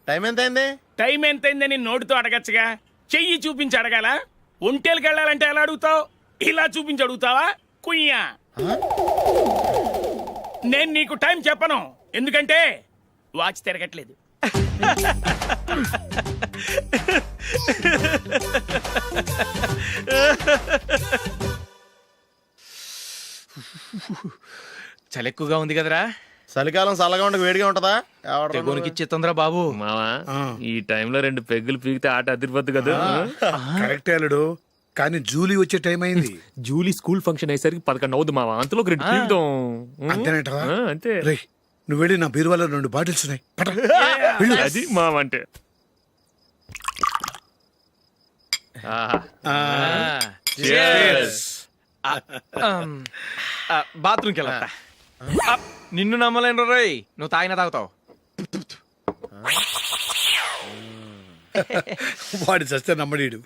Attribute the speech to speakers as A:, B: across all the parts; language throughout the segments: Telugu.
A: టైం ఎంత అయింది?
B: టైం ఎంతైందని నోటితో అడగచ్చుగా, చెయ్యి చూపించి అడగాల. ఒంటేలకు వెళ్ళాలంటే ఎలా అడుగుతావు? ఇలా చూపించి అడుగుతావా? కుయ్యా. నేను నీకు టైం చెప్పను, ఎందుకంటే వాచ్ తిరగట్లేదు.
C: చలి ఎక్కువగా ఉంది కదరా.
A: చలికాలం చల్లగా ఉండక వేడిగా ఉంటదా?
C: తెగోనికి ఇచ్చేతుందిరా బాబు.
D: మావా ఈ టైంలో 2 పెగ్గులు పీకితే ఆట అదిరిపోద్దు కదా.
E: కరెక్టే అల్లుడు, కానీ జూలీ వచ్చే టైం అయింది.
D: జూలీ స్కూల్ ఫంక్షన్ అయ్యేసరికి 11 అవుద్ది మావా. అంతలో 2 పీకుదాం.
E: అంతేనేటవా?
D: అంతే.
E: రే, నువ్వు వెళ్ళి నా బీరువాలో 2 బాటిల్స్ ఉన్నాయి. పట.
D: అది మావా అంటే.
C: బాత్రూమ్కి వెళ్ళా. నిన్ను నమ్మలేను రోయ్, నువ్వు తాగినా తాగుతావు.
E: వాడి చస్తే నమ్మడీడు.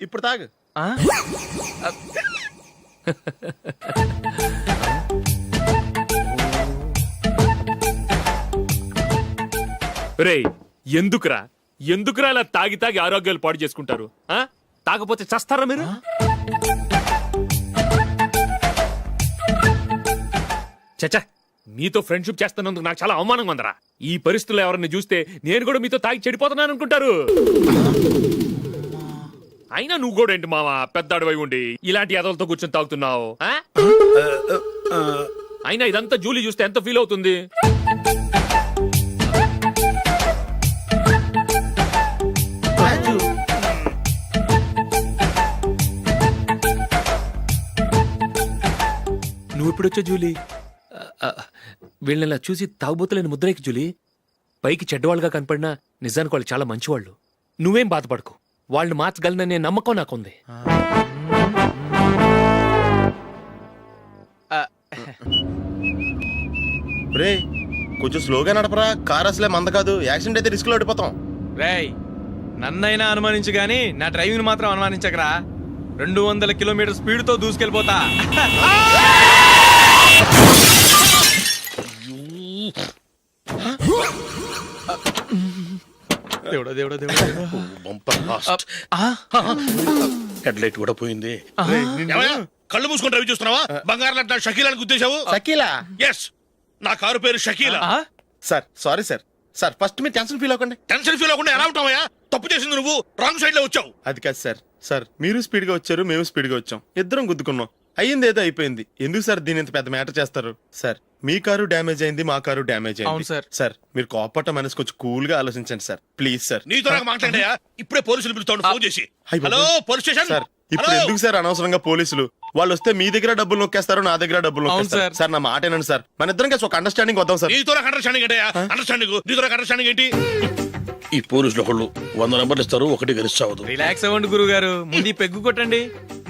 A: ఇప్పుడు తాగు.
D: రేయ్, ఎందుకురా ఇలా తాగి తాగి ఆరోగ్యాలు పాడు చేసుకుంటారు? తాగపోతే చస్తారా మీరు? చచ్చా, మీతో ఫ్రెండ్షిప్ చేస్తున్నందుకు నాకు చాలా అవమానంగా ఉందరా. ఈ పరిస్థితుల్లో ఎవరిని చూస్తే నేను కూడా మీతో తాగి చెడిపోతున్నాను అనుకుంటారు. అయినా నువ్వు కూడా ఏంటి మావా, పెద్ద అడవై ఉండి ఇలాంటి ఎదలతో కూర్చొని తాగుతున్నావు? అయినా ఇదంతా జూలీ చూస్తే ఎంత ఫీల్ అవుతుంది? నువ్వు ఇప్పుడొచ్చా జూలీ? వీళ్ళని చూసి తాగుబోతులేని ముద్రేకి జూలీ. పైకి చెడ్డవాళ్ళుగా కనపడినా నిజానికి వాళ్ళు చాలా మంచివాళ్ళు. నువ్వేం బాధపడకు, వాళ్ళని మార్చగలననే నమ్మకం నాకుంది.
A: రే, కొంచెం స్లోగా నడపరా. కార్ అసలే మంద కాదు. యాక్సిడెంట్ అయితే రిస్క్ లో ఓడిపోతాం.
C: రేయ్, నన్నైనా అనుమానించు గాని నా డ్రైవింగ్ మాత్రం అనుమానించకరా. 200 కిలోమీటర్ స్పీడ్ తో దూసుకెళ్ళిపోతా. దేవుడా దేవుడా దేవుడా.
E: హెడ్ లైట్ కూడా పోయింది.
F: కళ్ళు మూసుకొని రవి చూస్తున్నావా? బంగారం లాంటి షకీలాని గుద్దేశావు.
A: షకీలా?
F: ఎస్, నా కారు పేరు Shakeela.
A: Sir sorry sir. Sir first మీరు టెన్షన్ ఫీల్ అవ్వకండి.
F: టెన్షన్ ఫీల్ అవ్వకుండా ఎలా ఉంటావయ్యా? తప్పు చేసింది నువ్వు, రాంగ్ సైడ్ లో వచ్చావు.
A: అది కాదు సార్. సార్ మీరు స్పీడ్ గా వచ్చారు, మేము స్పీడ్ గా వచ్చాం. ఇద్దరం గుద్దుకున్నాం. అయ్యింది ఏదో అయిపోయింది. ఎందుకు సార్ దీని ఇంత పెద్ద మ్యాటర్ చేస్తారు? సార్ మీ కారు డ్యామేజ్ అయింది, మా కారు డ్యామేజ్
C: అవును
A: అయింది.
C: సార్.
A: సార్ మీరు కోపట్ట మనసు కొంచెం కూల్ గా ఆలోచించండి సార్, ప్లీజ్ సార్.
F: నీతో నాకు మాట్లాడాయా? ఇప్పుడే పోలీసులు పిలుస్తాడు, ఫోన్ చేసి.
A: అయ్ బాబోయ్.
F: Hello police station.
A: సార్ ఇప్పుడు ఎందుకు సార్ అనవసరంగా పోలీసులు? వాళ్ళు వస్తే మీ దగ్గర డబ్బులు నొక్కేస్తారు, నా దగ్గర డబ్బులు
C: అవును
A: నొక్కేస్తారు.
C: సార్.
A: సార్ నా మాట ఏనండి సార్, మన ఇద్దరం కలిసి ఒక అండర్స్టాండింగ్ వద్దాం సార్.
F: నీతో నాకు అండర్స్టాండింగ్ ఏంటయ్యా? అండర్స్టాండింగ్, నీతో నాకు అండర్స్టాండింగ్ ఏంటి?
G: ఈ పోలీసులు ఒకళ్ళు 100 నెంబర్లు ఇస్తారు, ఒకటి గెలుస్తావదు.
C: రిలాక్స్ అవ్వండి గురువు గారు, ముందు ఈ పెగ్గు కొట్టండి.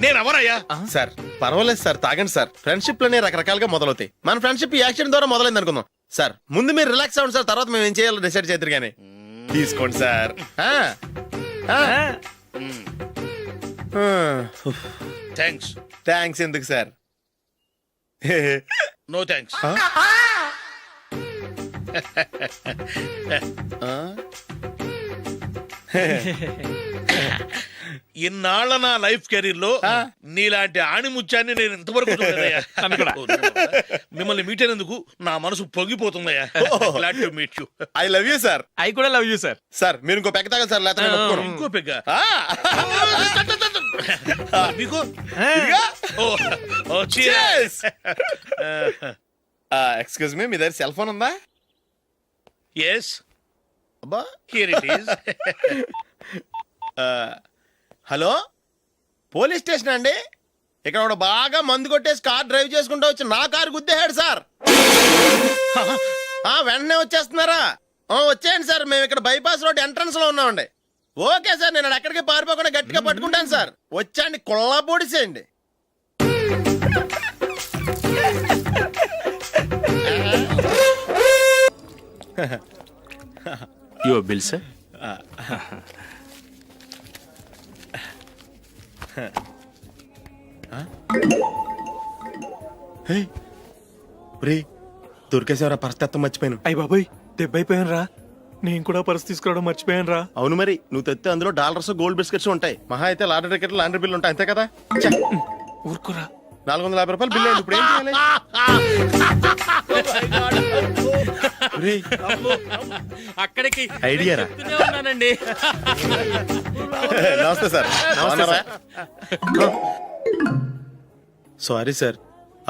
F: నేను ఎవరయ్యా?
A: సార్ పర్వాలేదు సార్, తాగండి సార్. ఫ్రెండ్షిప్ లోనే రకరకాలుగా మొదలవుతాయి. మన ఫ్రెండ్షిప్ ఈ యాక్సిడెంట్ ద్వారా మొదలైంది అనుకుందాం. సార్ ముందు మీరు రిలాక్స్ అవ్వండి సార్, తర్వాత మేము ఏం చేయాలో డిసైడ్ చేద్దరు గానీ. తీసుకోండి సార్.
F: థ్యాంక్స్.
A: థ్యాంక్స్ ఎందుకు సార్?
F: No thanks. ఇన్నాళ్ళ నా లైఫ్ కెరీర్ లో నీలాంటి ఆణిముత్యాన్ని నేను ఇంతవరకు చూడలేదయ్యా. మిమ్మల్ని మీట్ అయినందుకు నా మనసు పొంగిపోతుందయ్యా. Glad to meet you.
A: I love you sir.
C: I కూడా లవ్ యూ సార్.
A: సార్ మీరు ఇంకో పెక్క తాగండి సార్, లేకపోతే నేను ఒప్పుకోను.
F: ఇంకో పెగ్గ మీకు?
A: ఎక్స్క్యూజ్ మీ, మీ దగ్గర సెల్ ఫోన్ ఉందా?
F: Yes.
A: అబ్బా,
F: Here it is.
A: Hello police station అండి. ఇక్కడ ఒకడు బాగా మందు కొట్టేసి కార్ డ్రైవ్ చేసుకుంటూ వచ్చి నా కారు గుద్దేశాడు సార్. వెంటనే వచ్చేస్తున్నారా? వచ్చేయండి సార్, మేము ఇక్కడ బైపాస్ రోడ్ ఎంట్రన్స్ లో ఉన్నామండి. ఓకే సార్, నేను ఎక్కడికి పారిపోకుండా గట్టిగా పట్టుకుంటాను సార్. వచ్చాండి, కుళ్ళ పొడిసేయండి.
D: Your bill sir.
A: రే దొరికేసేవరా పరిస్థితి మర్చిపోయాను.
C: అయ్య బాబాయ్ దెబ్బైపోయాను రా. నేను కూడా పర్స్ తీసుకురావడం మర్చిపోయాను రా.
A: అవును మరి నువ్వు తెస్తే అందులో డాలర్స్ గోల్డ్ బిస్కెట్స్ ఉంటాయి. మహా అయితే లాటరీ టికెట్ లాండ్రీ బిల్లు ఉంటాయి, అంతే కదా. ఛ,
C: ఊరుకురా.
A: 450 రూపాయలు బిల్లు అయింది. ఇప్పుడు ఏం చేయాలి? రేయ్,
C: అక్కడికి
A: ఐడియా రా.
C: ఉన్నానండి.
A: నమస్తే సార్. సారీ సార్,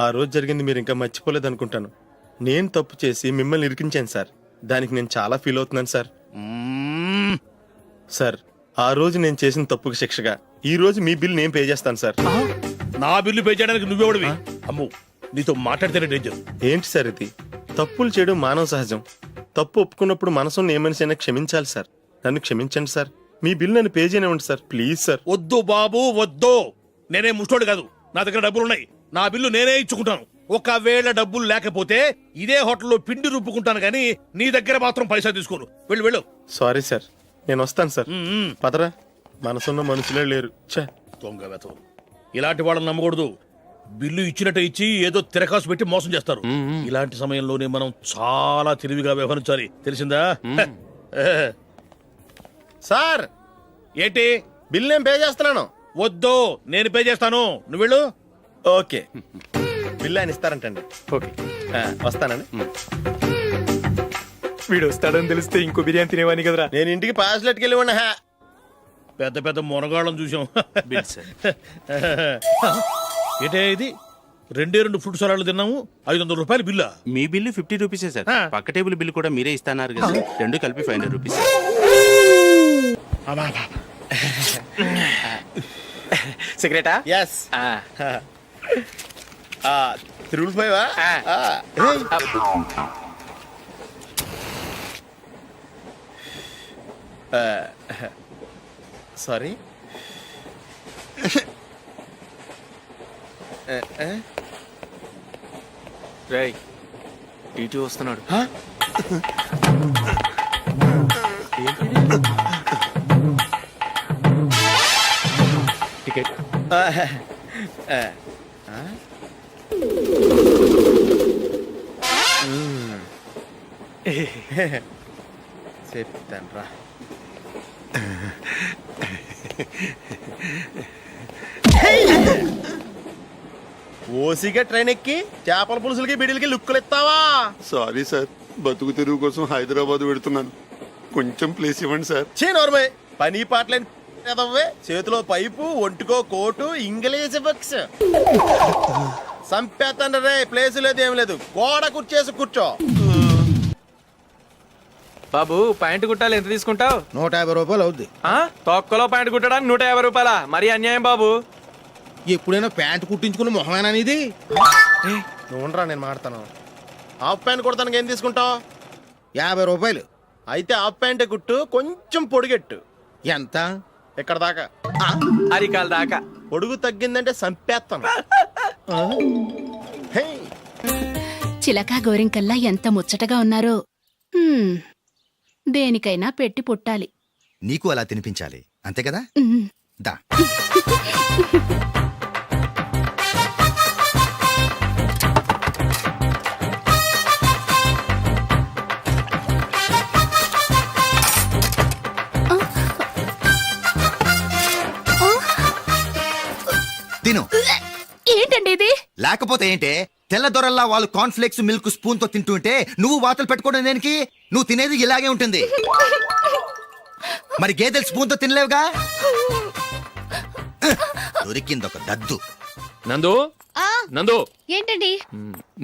A: ఆ రోజు జరిగింది మీరు ఇంకా మర్చిపోలేదు అనుకుంటాను. నేను తప్పు చేసి మిమ్మల్ని ఇరికించాను సార్. దానికి నేను చాలా ఫీల్ అవుతున్నాను సార్. సార్, ఆ రోజు నేను చేసిన తప్పుకి శిక్షగా ఈ రోజు మీ బిల్ నేను పే చేస్తాను సార్.
F: నా బిల్లు పే చేయడానికి నువ్వెవడివి? అమ్ము, నీతో మాట్లాడితేనే డేంజర్.
A: ఏంటి సార్ ఇది? తప్పులు చేయడం మానవ సహజం. తప్పు ఒప్పుకున్నప్పుడు మనసుని ఏ మనిషి అయినా క్షమించాలి సార్. నన్ను క్షమించండి సార్. మీ బిల్ నన్ను పే చేయనివ్వండి సార్, ప్లీజ్ సార్.
F: వద్దు బాబు వద్దు. నేనే ముష్టోడు కాదు, నా దగ్గర డబ్బులు ఉన్నాయి. నా బిల్లు నేనే ఇచ్చుకుంటాను. ఒకవేళ డబ్బులు లేకపోతే ఇదే హోటల్లో పిండి రుబ్బుకుంటాను కానీ నీ దగ్గర మాత్రం పైసా తీసుకోను. వెళ్ళు వెళ్ళు.
A: సారీ సార్, నేను వస్తాను సార్. పదరా, మనసున్న మనుషులే లేరు. ఛే,
F: దొంగ వెతవు. ఇలాంటి వాళ్ళని నమ్మకూడదు. బిల్లు ఇచ్చినట్టు ఇచ్చి ఏదో తిరకాసు పెట్టి మోసం చేస్తారు. ఇలాంటి సమయంలోనే మనం చాలా తెలివిగా వ్యవహరించాలి, తెలిసిందా?
A: సార్
F: ఏంటి?
A: బిల్ నేను పే చేస్తున్నాను.
F: వద్దు, నేను పే చేస్తాను. నువ్వు వెళ్ళు.
A: ఓకే, బిల్ ఆయన ఇస్తారంటండి.
C: ఓకే,
A: వస్తానండి.
C: వీడు వస్తాడని తెలిస్తే ఇంకో బిర్యానీ తినేవాని కదరా.
A: నేను ఇంటికి పాస్లెట్కి వెళ్ళి ఉన్నా.
F: పెద్ద పెద్ద మునగాళ్ళం చూసాం. ఏంటే ఇది? 2 ఫ్రూట్ సలాడ్లు తిన్నాము, 500 రూపాయలు బిల్లా?
H: మీ బిల్లు 50 రూపీసే సార్. పక్క టేబుల్ బిల్లు కూడా మీరే ఇస్తాన్నారు కదా, రెండు కలిపి 500 రూపీస్.
C: సిగరెటా?
A: ఎస్. 355 సారీ.
D: రేయ్, టీటీ వస్తున్నాడు. టికెట్.
A: చెప్తాను రా. ఓసిగా ట్రైన్ ఎక్కి చేపల పులుసులకి బిడిలకి లుక్కులు ఇస్తావా?
I: సారీ సార్, బతుకు తెరువు కోసం హైదరాబాద్ పెడుతున్నాను. కొంచెం ప్లేస్ ఇవ్వండి సార్.
A: నోర్మే, పని పాటలేని ఎదవ్వే. చేతిలో పైపు, ఒంటికో కోటు, ఇంగ్లీష్ బుక్స్. సంపేతండ్రి రే, ప్లేస్ లేదు ఏం లేదు. గోడ కుర్చేసి కూర్చో.
C: బాబు ప్యాంటు కుట్టాలి, ఎంత తీసుకుంటావు?
J: 150 రూపాయలు అవుద్ది.
C: తొక్కలో ప్యాంటు కుట్టడానికి 150 రూపాయలా? మరి అన్యాయం బాబు.
J: ఎప్పుడైనా ప్యాంట్ కుట్టించుకున్న మొహమేనా ఇది?
A: నువ్వురా, నేను మాడతాను. హాఫ్ ప్యాంట్ కుడతానికి ఏం తీసుకుంటావు?
J: 50 రూపాయలు.
A: అయితే హాఫ్ ప్యాంటే కుట్టు, కొంచెం పొడిగెట్టు.
J: ఎంత?
A: ఇక్కడ దాకా.
C: అరికాల దాకా.
A: పొడుగు తగ్గిందంటే సంపేస్తాను. హే,
K: చిలకా గోరింకల్లా ఎంత ముచ్చటగా ఉన్నారో. దేనికైనా పెట్టి పుట్టాలి.
J: నీకు అలా తినిపించాలి, అంతే కదా? దా. తిను.
K: ఏంటండి ఇది?
J: లేకపోతే ఏంటే? తెల్లదొరల్లా వాళ్ళు కార్న్ఫ్లేక్స్ మిల్క్ స్పూన్ తో తింటుంటే నువ్వు వాతలు పెట్టుకోవడం దేనికి? నువ్వు తినేది ఇలాగే ఉంటుంది. మరి గేదెలు స్పూన్ తో తినలేవుగా. దొరికింది ఒక దద్దు.
D: నందు, నందు,
L: ఏంటండి?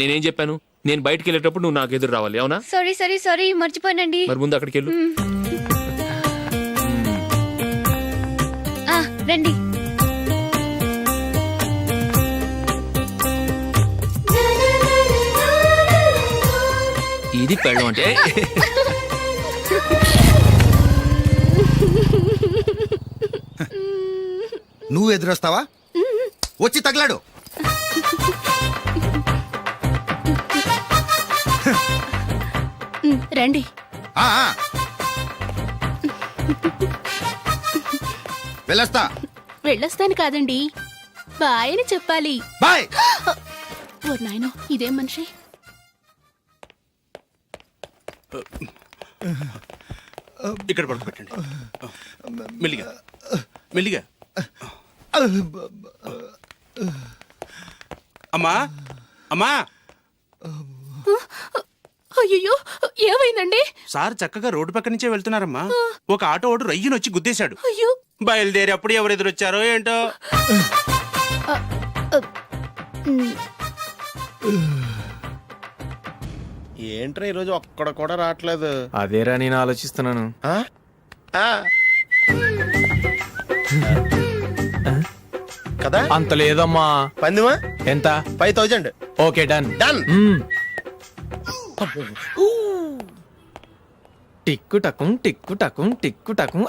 D: నేనేం చెప్పాను? నేను బయటికి వెళ్ళేటప్పుడు నువ్వు నాకు ఎదురు రావాలి, అవునా?
L: సారీ మర్చిపోయానండి.
D: మరి ముందు అక్కడికి వెళ్ళు.
L: రండి.
D: ఇది పెళ్ళం అంటే.
J: నువ్వు ఎదురొస్తావా? వచ్చి తగలాడు.
K: రండి.
J: వెళ్ళొస్తా.
K: వెళ్ళొస్తాను కాదండి, బాయ్ అని చెప్పాలి.
J: బాయ్.
K: ఓ నాయనో ఇదేం మనిషి.
H: ఇక్కడ పడుకోబెట్టండి. మెల్లిగా మెల్లిగా. అమ్మా అమ్మా,
K: అయ్యో ఏమైందండి?
H: సార్ చక్కగా రోడ్డు పక్క నుంచే వెళ్తున్నారమ్మా. ఒక ఆటో ఓడు రయ్యను వచ్చి గుద్దేశాడు.
K: అయ్యో
H: బయలుదేరి అప్పుడు ఎవరు ఎదురొచ్చారో ఏంటో.
A: ఏంట్రా ఈరోజు ఒక్కడ కూడా రావట్లేదు.
C: అదేరా నేను ఆలోచిస్తున్నాను.
A: ఆ? ఆ. కదా
C: అంత లేదమ్మా.
A: పందిమా
C: ఎంత?
A: 5000.
C: Okay done.
A: డన్.
C: టిక్కు టకుం టిక్కు టకుం టిక్కు టకుం.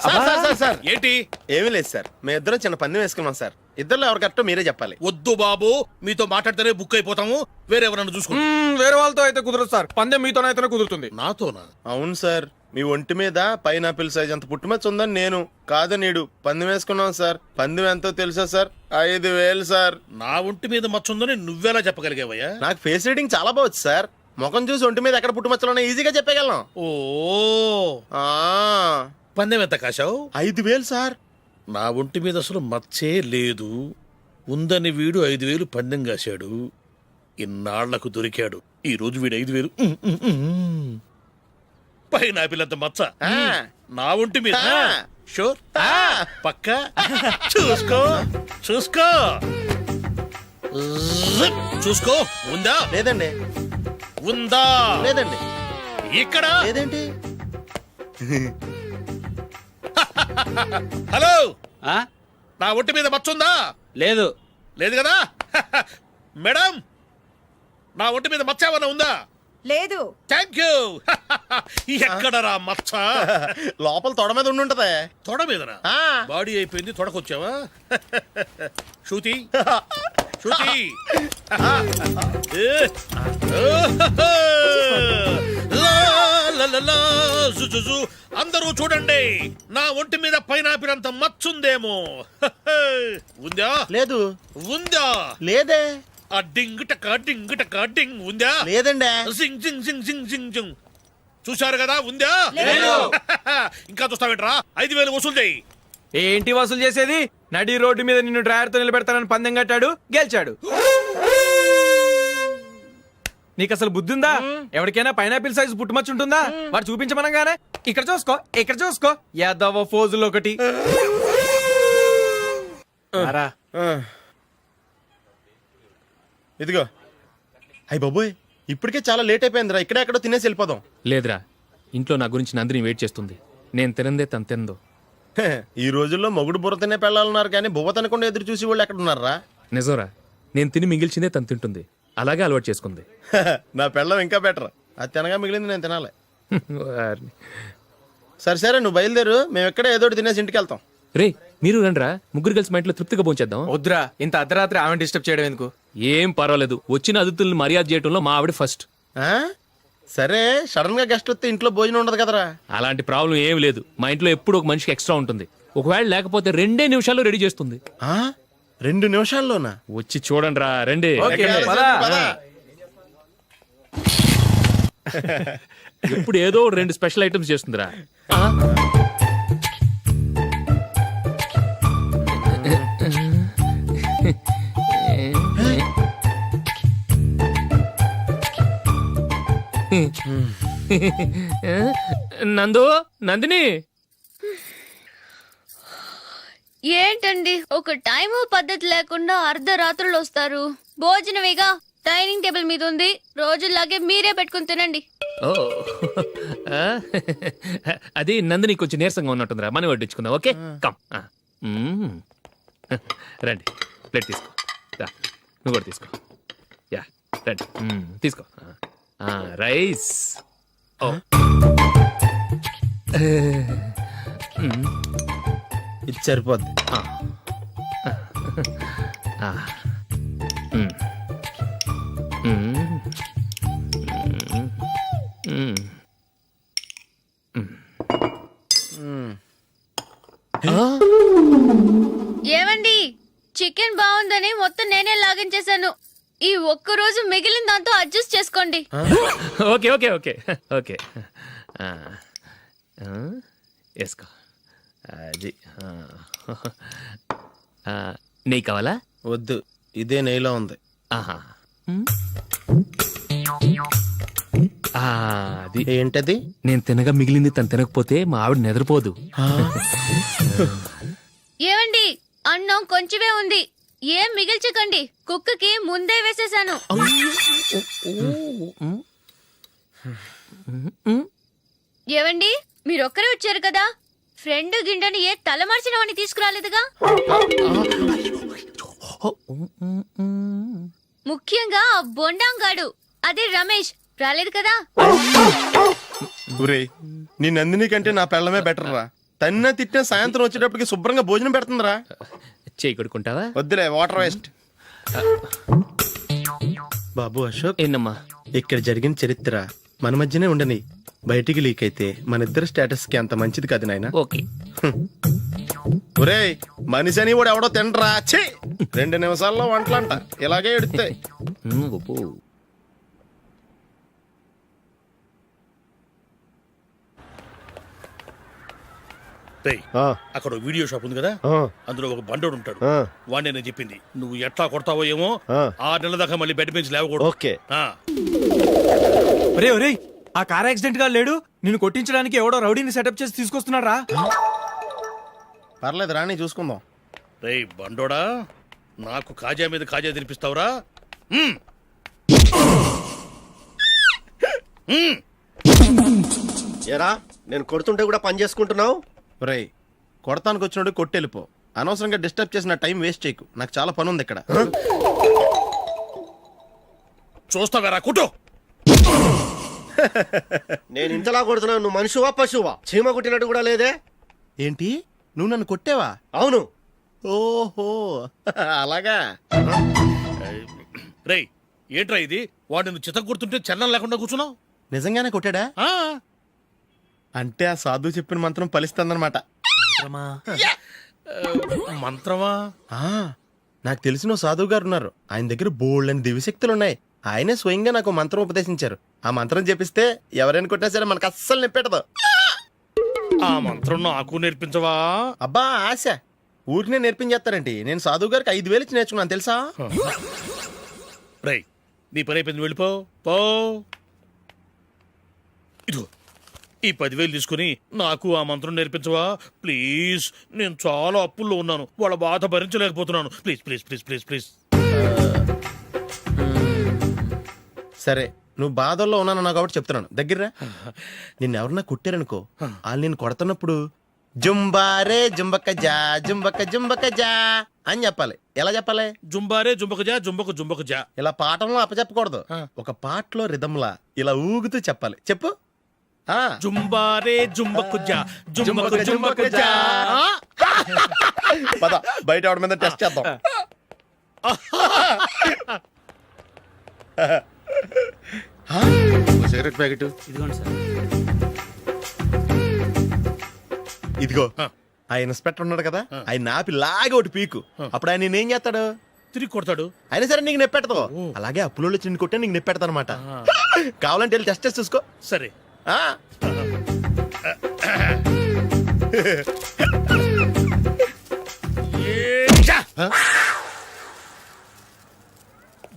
A: సార్
F: ఏంటి?
A: ఏమీ లేదు సార్, మేము ఇద్దరం చిన్న పందెం వేసుకున్నాం సార్. ఇద్దరు ఎవరు కరెక్టో మీరే చెప్పాలి.
F: వద్దు బాబు, మీతో మాట్లాడితేనే బుక్ అయిపోతాము. వేరెవరన్నా చూసుకోండి.
C: వేరే వాళ్ళతో అయితే కుదరదు సార్, పందెం మీతోనైతేనే కుదురుతుంది.
F: నాతోనా?
A: అవును సార్, మీ ఒంటి మీద పైనాపిల్ సైజ్ అంత పుట్టుమచ్చ ఉందని నేను కాదు నీడు పందెం వేసుకున్నాం సార్. పందెం ఎంతో తెలుసా సార్? 5000 సార్.
F: నా ఒంటి మీద మచ్చ ఉందని నువ్వెలా చెప్పగలిగావయ్యా?
A: నాకు ఫేస్ రీడింగ్ చాలా బాగుంది సార్. ముఖం చూసి ఒంటి మీద ఎక్కడ పుట్టుమచ్చలో ఈజీగా చెప్పగలను.
F: ఓ,
A: ఆ,
F: పందెం ఎంత కాశావు?
A: 5000 సార్.
F: నా ఒంటి మీద అసలు మచ్చే లేదు. ఉందని వీడు 5000 పందెం కాశాడు. ఇన్నాళ్లకు దొరికాడు. ఈ రోజు వీడు 5000. పైన పిల్లంత మచ్చ
A: ఆ.
F: నా ఒంటి మీద.
A: ఆ.
F: షూర్?
A: ఆ.
F: పక్క చూసుకో చూసుకో జిప్. చూసుకో. ఉందా?
A: లేదండి.
F: ఉందా?
A: లేదండి.
F: ఇక్కడ
A: లేదేంటి?
F: హలో,
H: ఆ?
F: నా ఒంటి మీద మచ్చ ఉందా?
H: లేదు.
F: లేదు కదా? మేడం, నా ఒంటి మీద మచ్చ ఏమన్నా ఉందా?
L: లేదు.
F: Thank you. ఎక్కడరా మచ్చ?
A: లోపల తొడ మీద ఉండుంటదే.
F: తొడ మీదనా?
A: ఆ.
F: బాడీ అయిపోయింది, తొడకొచ్చావా? శృతి శృతి. లా, లా, లా, లా, జు, జు, జు. అందరూ చూడండి, నా ఒంటి మీద పైనాపిల్ అంత మచ్చుందేమో. ఉందా?
A: లేదు.
F: ఉందా?
A: లేదే.
F: ఆ డింగ్ టక డింగ్ టక డింగ్ ఉందా?
A: లేదండి.
F: జింగ్ జింగ్ జింగ్ జింగ్ జింగ్ జింగ్. చూశారు కదా? ఉందా? ఇంకా చూస్తావేంట్రా? 5000 వసూలు చేయి.
C: ఏంటి వసూలు చేసేది? నడి రోడ్డు మీద నిన్ను డ్రైవర్తో నిలబెడతానని పందెం కట్టాడు, గెలిచాడు. నీకు అసలు బుద్ధి ఉందా? ఎవరికైనా పైనాపిల్ సైజ్ పుట్టుమచ్చు ఉంటుందా? వాడు చూపించమనగానే ఇక్కడ చూసుకో, ఇక్కడ చూసుకో, యాదవ ఫోజులు ఒకటి. రా.
A: ఇదిగో. అయ్య బాబోయ్, ఇప్పటికే చాలా లేట్ అయిపోయిందిరా. ఇక్కడే ఎక్కడో తినేసి వెళ్ళిపోదాం.
D: లేదురా, ఇంట్లో నా గురించి నందిని వెయిట్ చేస్తుంది. నేను తినందే తను తిందో.
A: ఈ రోజుల్లో మొగుడు బుర్ర తినే పెళ్ళాలన్నారు కానీ బువ్వ తినకుండా ఎదురు చూసి వాళ్ళు ఎక్కడ ఉన్నారా?
D: నిజంరా, నేను తిని మిగిల్చిందే తను తింటుంది. అలాగే అలవాటు చేసుకుంది.
A: నా పెళ్ళం ఇంకా బెటర్. అది తినగా మిగిలింది నేను తినాలి.
D: వారిని.
A: సరే సరే, నువ్వు బయలుదేరు. మేము ఎక్కడే ఏదో ఒకటి తినేసి ఇంటికి వెళ్తాం.
D: రే, మీరు రండిరా, ముగ్గురు కలిసి మా ఇంట్లో తృప్తిగా పోంచేద్దాం.
C: వద్దురా, ఇంత అర్ధరాత్రి ఆమె డిస్టర్బ్ చేయడం ఎందుకు?
D: ఏం పర్వాలేదు, వచ్చిన అతిథుల్ని మర్యాద చేయడంలో మా ఆవిడ ఫస్ట్.
A: ఆ? సరే, సడన్ గా గెస్ట్ వస్తే ఇంట్లో భోజనం ఉండదు కదరా.
D: అలాంటి ప్రాబ్లం ఏం లేదు. మా ఇంట్లో ఎప్పుడు ఒక మనిషికి ఎక్స్ట్రా ఉంటుంది. ఒకవేళ లేకపోతే 2 నిమిషాల్లో రెడీ చేస్తుంది.
A: ఆ? 2 నిమిషాల్లోనా?
D: వచ్చి చూడండి రా, రండి.
C: ఓకే,
A: ఎక్కడ?
C: పద.
A: పద.
D: ఇప్పుడు ఏదో 2 స్పెషల్ ఐటమ్స్ చేస్తుందిరా. నందు, నందిని.
L: ఏంటండి ఒక టైము పద్ధతి లేకుండా అర్ధరాత్రులు వస్తారు? భోజనమేగా డైనింగ్ టేబుల్ మీద ఉంది. రోజుల్లాగే మీరే పెట్టుకుని తినండి.
D: ఓ, అది నందిని కొంచెం నీరసంగా ఉన్నట్టుందిరా. మనీ వడ్డించుకుందాం. Okay, come. రండి, ప్లేట్ తీసుకో. రా, నువ్వు కూడా తీసుకో. యా, రండి, తీసుకో. రైస్. ఓ,
A: ఇది సరిపోద్ది.
L: ఏమండి, చికెన్ బాగుందని మొత్తం నేనే లాగించేశాను. ఈ ఒక్క రోజు మిగిలిన దాంతో అడ్జస్ట్ చేసుకోండి.
D: ఓకే ఓకే ఓకే ఓకే వేసుకో అది నెయ్యి కావాలా?
A: వద్దు, ఇదే నెయ్యిలో ఉంది.
D: ఆహా అది
A: ఏంటది?
D: నేను తినగా మిగిలింది తను తినకపోతే మా ఆవిడ నిద్రపోదు.
L: ఏమండి, అన్నం కొంచెమే ఉంది, ఏం మిగిల్చకండి. కుక్కకి ముందే వేసేసాను. ఏవండి, మీరొక్కరే వచ్చారు కదా, ఫ్రెండ్ గిండెని ఏ తలమార్చిన వాడిని తీసుకురాలేదుగా? ముఖ్యంగా ఆ బొండాంగాడు, అదే రమేష్, రాలేదు కదా?
A: ఒరేయ్, నీ నందిని కంటే నా పెళ్ళమే బెటర్ రా. తన్న తిట్టిన సాయంత్రం వచ్చేటప్పటికి శుభ్రంగా భోజనం పెడుతుందిరా.
D: చేయి కొడుకుంటావా?
A: వద్దులే, వాటర్ వేస్ట్. బాబు అశోక్,
D: ఏంటమ్మా?
A: ఇక్కడ జరిగిన చరిత్ర మన మధ్యనే ఉండని, బయటికి లీక్ అయితే మన ఇద్దరు స్టేటస్ కి అంత మంచిది కాదు నాయన.
D: ఓకే.
A: ఒరేయ్, మనిషి అని కూడా ఎవడో తినరా. ఛీ, 2 నిమిషాల్లో వంటలంట ఇలాగే ఎడుతాయి.
F: రేయ్, అక్కడ ఓ వీడియో షాప్ ఉంది కదా, అందులో ఒక బండోడు ఉంటాడు. వాడిని నేను చెప్పింది, నువ్వు ఎట్లా కొడతావో ఏమో, 6 నెలల దాకా మళ్ళీ బెడ్ పెంచి లేవకూడదు.
A: ఓకే.
C: ఒరే ఒరే, ఆ కార్ యాక్సిడెంట్ గా లేడు, నిన్ను కొట్టించడానికి ఎవడో రౌడీని సెటప్ చేసి తీసుకొస్తున్నాడు రా.
A: పర్లేదు రాని, చూసుకుందాం.
F: రేయ్ బండోడా, నాకు కాజా మీద కాజా తినిపిస్తావురా?
I: ఏరా, నేను కొడుతుంటే కూడా పని చేసుకుంటున్నావు?
A: ఒరేయ్, కొడతానికి వచ్చినోడు కొట్టెళ్ళిపో. అనవసరంగా డిస్టర్బ్ చేసిన టైం వేస్ట్ చేయకు, నాకు చాలా పని ఉంది ఇక్కడ.
F: చూస్తావేరా కుట్టు.
I: నేను ఇంతలా కొడుతున్నావు, నువ్వు మనిషివా పశువా? చీమ కుట్టినట్టు కూడా లేదే.
A: ఏంటి, నువ్వు నన్ను కొట్టేవా?
I: అవును.
A: ఓహో, అలాగా.
F: రేయ్, ఏంట్రా ఇది? వాడు నువ్వు చిత్త కొడుతుంటే చలనం లేకుండా కూర్చున్నావు.
A: నిజంగానే కొట్టాడా? అంటే ఆ సాధువు చెప్పిన మంత్రం ఫలిస్తుందన్నమాట.
F: మంత్రమా?
A: నాకు తెలిసిన ఓ సాధువు గారు ఉన్నారు. ఆయన దగ్గర బోల్డని దివ్యశక్తులు ఉన్నాయి. ఆయనే స్వయంగా నాకు మంత్రం ఉపదేశించారు. ఆ మంత్రం చెప్పిస్తే ఎవరైనా కొట్టినా సరే మనకు అస్సలు నిప్పెట్టదు.
F: ఆ మంత్రం నాకు నేర్పించవా?
A: అబ్బా ఆశ, ఊరినే నేర్పించేస్తారండి. నేను సాధువు గారికి 5,000 ఇచ్చి నేర్చుకున్నాను తెలుసా?
F: రేయ్, నీ పని అయిపోయింది, వెళ్ళిపో. పో. ఇదిగో ఈ 10,000 తీసుకుని నాకు ఆ మంత్రం నేర్పించవా ప్లీజ్? నేను చాలా అప్పుల్లో ఉన్నాను, వాళ్ళ బాధ భరించలేకపోతున్నాను. Please please please please please.
A: సరే, నువ్వు బాధల్లో ఉన్నాను నాకు కాబట్టి చెప్తున్నాను. దగ్గర నిన్ను ఎవరన్నా కొట్టారనుకో, వాళ్ళు నేను కొడుతున్నప్పుడు జుంబారే జుంబక జా జుంబక జుంబక జా అని చెప్పాలి. ఎలా చెప్పాలి?
F: జుంబారే జుంబక జా జుంబకు జుంబకు జా.
A: ఇలా పాఠంలో అప్పచెప్పకూడదు, ఒక పాటలో రిధంలా ఇలా ఊగుతూ చెప్పాలి. చెప్పు.
F: జుంబారే జుంబకు జా జుంబకు జుంబకు జా.
A: పద, బయట ఆవిడ మీద టెస్ట్ చేద్దాం.
I: సిగరెట్ ప్యాకెట్
A: ఇదిగో. ఆ ఇన్స్పెక్టర్ ఉన్నాడు కదా, ఆయన నాపి లాగే ఒకటి పీకు. అప్పుడు ఆయన నేనేం చేస్తాడు?
F: తిరిగి కొడతాడు.
A: అయినా సరే నీకు నెప్పెడతావు. అలాగే అప్పులో చిన్న కొట్టే నీకు నెప్పెడతా అనమాట. కావాలంటే వెళ్ళి టెస్ట్ చేసి చూసుకో.
F: సరే.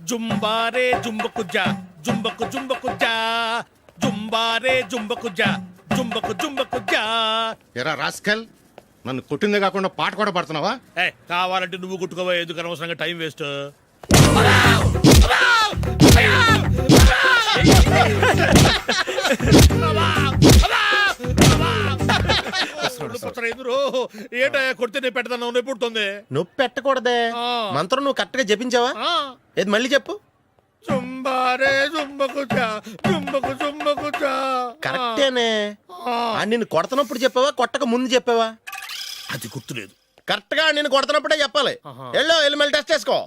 F: జుంబారే జుంబకు జా జుంబకు జుంబకు జా జుంబారే జుంబకు జా జుంబకు జుంబకు జా.
I: ఎరా రాస్కల్, నన్ను కొట్టిందే కాకుండా పాట కూడా పడుతున్నావా?
F: కావాలంటే నువ్వు కుట్టుకోవా, ఎందుకు అనవసరంగా టైం వేస్ట్. ఏంటా కొడితే నేను పెడతాను, నొప్పి పుడుతుంది.
A: నొప్పి పెట్టకూడదే. మంత్రం నువ్వు కరెక్ట్ గా జపించావా? ఏది మళ్ళీ చెప్పు.
F: జుంబారే జుంబకు జా జుంబకు జుంబకు జా.
A: కరెక్టేనే. నిన్ను కొడుతున్నప్పుడు చెప్పావా, కొట్టక ముందు చెప్పావా?
F: అది గుర్తులేదు.
A: కరెక్ట్ గా నేను కొడుతున్నప్పుడే చెప్పాలి. వెళ్ళి మళ్ళీ టెస్ట్ చేసుకో.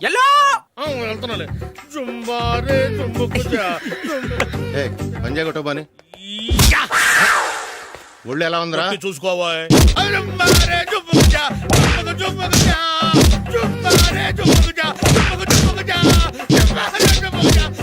F: వెళ్తున్నాలే. జుంబారే జుంబకు జా.
I: పంజాయ్ కొట్టబాని ఒళ్ళు ఎలా ఉందిరా
F: చూసుకోవా. జుంబారే జుంబకు జా జుంబకు జుంబకు జా జుంబారే జుంబకు జా జుంబకు జుంబకు జా. యా